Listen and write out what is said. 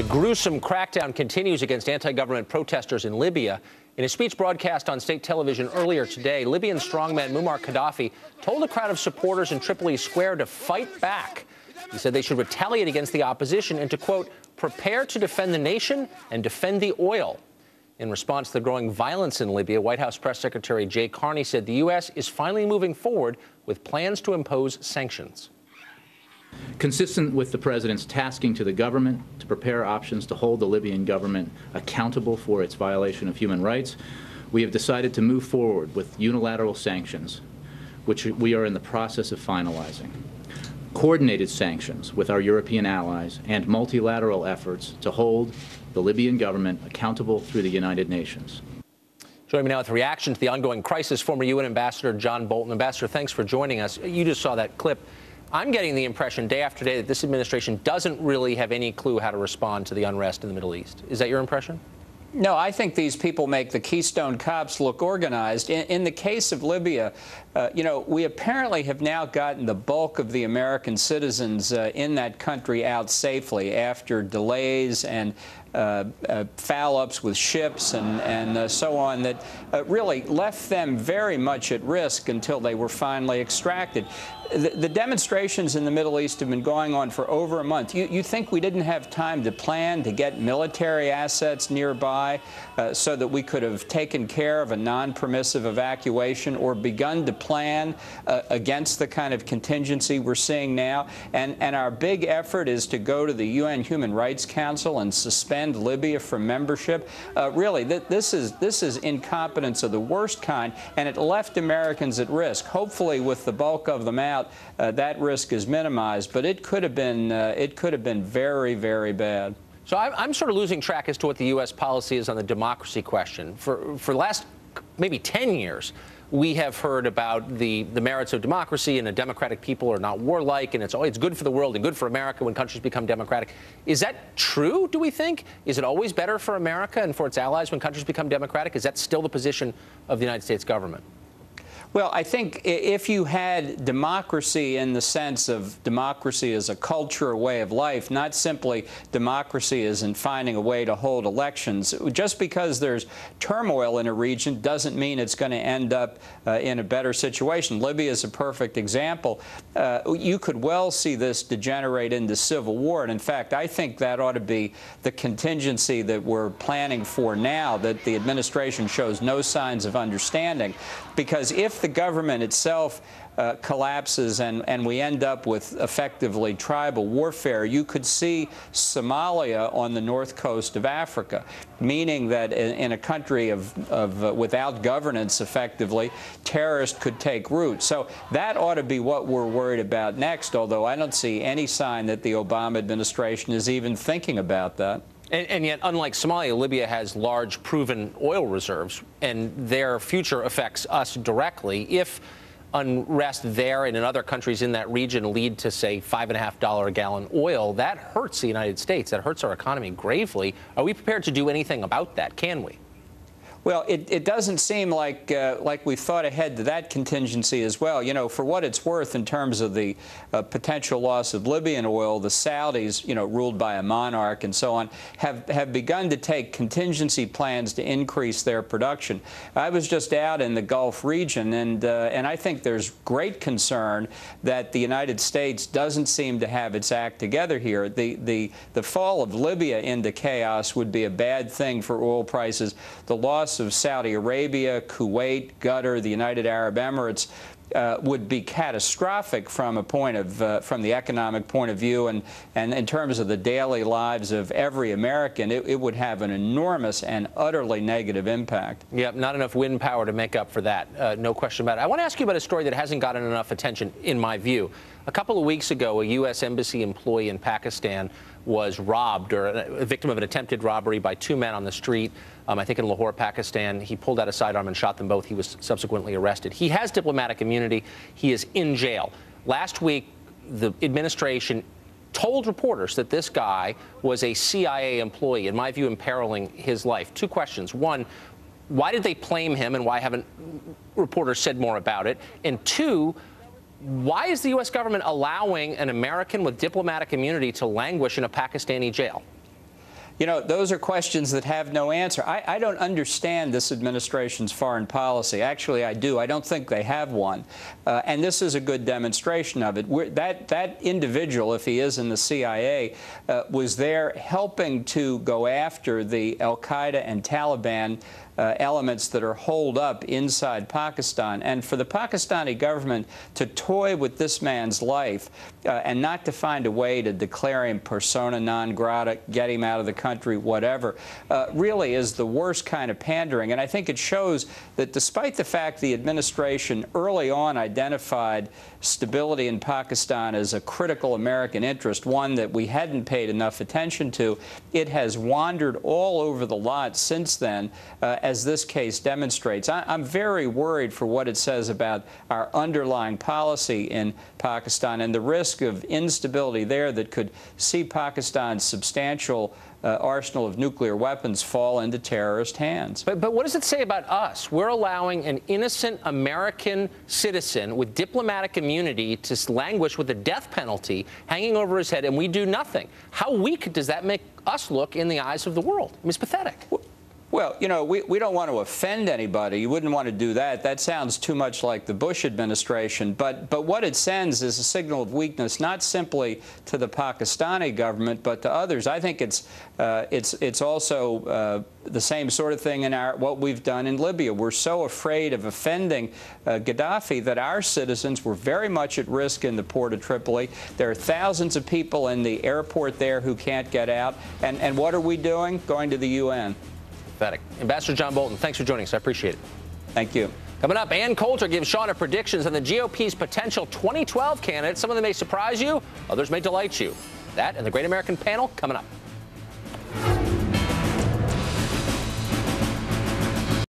The gruesome crackdown continues against anti-government protesters in Libya. In a speech broadcast on state television earlier today, Libyan strongman Muammar Gaddafi told a crowd of supporters in Tripoli Square to fight back. He said they should retaliate against the opposition and to, quote, prepare to defend the nation and defend the oil. In response to the growing violence in Libya, White House Press Secretary Jay Carney said the U.S. is finally moving forward with plans to impose sanctions. Consistent with the president's tasking to the government to prepare options to hold the Libyan government accountable for its violation of human rights, we have decided to move forward with unilateral sanctions, which we are in the process of finalizing. Coordinated sanctions with our European allies and multilateral efforts to hold the Libyan government accountable through the United Nations. Joining me now with a reaction to the ongoing crisis, former UN Ambassador John Bolton. Ambassador, thanks for joining us. You just saw that clip. I'm getting the impression day after day that this administration doesn't really have any clue how to respond to the unrest in the Middle East. Is that your impression? No, I think these people make the Keystone Cops look organized. In the case of Libya, we apparently have now gotten the bulk of the American citizens in that country out safely after delays and foul-ups with ships and so on that really left them very much at risk until they were finally extracted. The demonstrations in the Middle East have been going on for over a month. You think we didn't have time to plan to get military assets nearby so that we could have taken care of a non-permissive evacuation or begun to plan against the kind of contingency we're seeing now? And our big effort is to go to the UN Human Rights Council and suspend Libya from membership. Really, this is incompetence of the worst kind, and it left Americans at risk. Hopefully, with the bulk of them out, that risk is minimized, but it could have been very, very bad. So I'm sort of losing track as to what the U.S. policy is on the democracy question. For the last maybe 10 years, we have heard about the merits of democracy and a democratic people are not warlike, and it's good for the world and good for America when countries become democratic. Is that true, do we think? Is it always better for America and for its allies when countries become democratic? Is that still the position of the United States government? Well, I think if you had democracy in the sense of democracy as a culture, a way of life, not simply democracy as in finding a way to hold elections, just because there's turmoil in a region doesn't mean it's going to end up in a better situation. Libya is a perfect example. You could well see this degenerate into civil war. And in fact, I think that ought to be the contingency that we're planning for now, that the administration shows no signs of understanding. Because if the government itself collapses and we end up with effectively tribal warfare, you could see Somalia on the north coast of Africa, meaning that in a country without governance, effectively, terrorists could take root. So that ought to be what we're worried about next, although I don't see any sign that the Obama administration is even thinking about that. And yet, unlike Somalia, Libya has large proven oil reserves, and their future affects us directly. If unrest there and in other countries in that region lead to, say, $5.50 a gallon oil, that hurts the United States. That hurts our economy gravely. Are we prepared to do anything about that? Can we? Well, it doesn't seem like we've thought ahead to that contingency as well. You know, for what it's worth in terms of the potential loss of Libyan oil, the Saudis, ruled by a monarch and so on, have begun to take contingency plans to increase their production. I was just out in the Gulf region, and I think there's great concern that the United States doesn't seem to have its act together here. The fall of Libya into chaos would be a bad thing for oil prices. The loss of Saudi Arabia, Kuwait, Qatar, the United Arab Emirates would be catastrophic from the economic point of view, and in terms of the daily lives of every American. It would have an enormous and utterly negative impact. Yep, not enough wind power to make up for that. No question about it. I want to ask you about a story that hasn't gotten enough attention, in my view. A couple of weeks ago, a U.S. Embassy employee in Pakistan was robbed, or a victim of an attempted robbery by two men on the street, I think in Lahore, Pakistan. He pulled out a sidearm and shot them both. He was subsequently arrested. He has diplomatic immunity. He is in jail. Last week, the administration told reporters that this guy was a CIA employee, in my view, imperiling his life. Two questions. One, why did they blame him, and why haven't reporters said more about it? And two, why is the U.S. government allowing an American with diplomatic immunity to languish in a Pakistani jail? You know, those are questions that have no answer. I don't understand this administration's foreign policy. Actually, I do. I don't think they have one. And this is a good demonstration of it. That individual, if he is in the CIA, was there helping to go after the al-Qaeda and Taliban elements that are holed up inside Pakistan. And for the Pakistani government to toy with this man's life and not to find a way to declare him persona non grata, get him out of the country, whatever, really is the worst kind of pandering. And I think it shows that despite the fact the administration early on identified stability in Pakistan as a critical American interest, one that we hadn't paid enough attention to, it has wandered all over the lot since then, as this case demonstrates. I'm very worried for what it says about our underlying policy in Pakistan and the risk of instability there that could see Pakistan's substantial arsenal of nuclear weapons fall into terrorist hands. But what does it say about us? We're allowing an innocent American citizen with diplomatic immunity to languish with a death penalty hanging over his head, and we do nothing. How weak does that make us look in the eyes of the world? I mean, it's pathetic. Well, you know, we don't want to offend anybody. You wouldn't want to do that. That sounds too much like the Bush administration. But what it sends is a signal of weakness, not simply to the Pakistani government, but to others. I think it's also the same sort of thing in what we've done in Libya. We're so afraid of offending Gaddafi that our citizens were very much at risk in the port of Tripoli. There are thousands of people in the airport there who can't get out. And what are we doing? Going to the UN. Ambassador John Bolton, thanks for joining us. I appreciate it. Thank you. Coming up, Ann Coulter gives Sean her predictions on the GOP's potential 2012 candidates. Some of them may surprise you, others may delight you. That and the Great American Panel coming up.